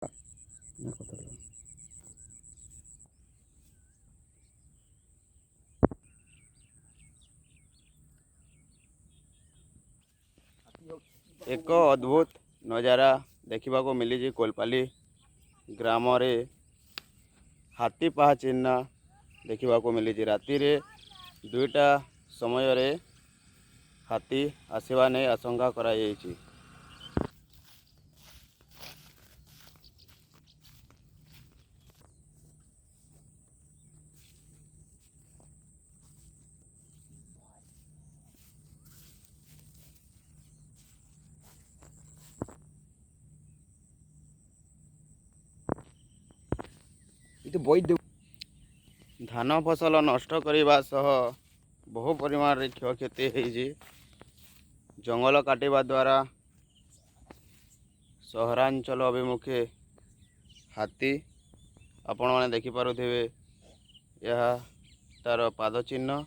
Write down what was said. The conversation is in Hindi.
एक अद्भुत नजारा देखा मिली कोलपाली ग्राम रे हाथी पाहा चिन्ह देखा मिली। राति रे 2टा समय रे हाथी आसवा नहीं आशंका करा जायछि। धान फसल नष्ट करने सह बहु परिमाण रे क्षयक्षति होइछि। जंगल काटिबा द्वारा सहरांचल अभिमुखे हाथी आपण मैंने देखिपे यह तार पाद चिन्ह।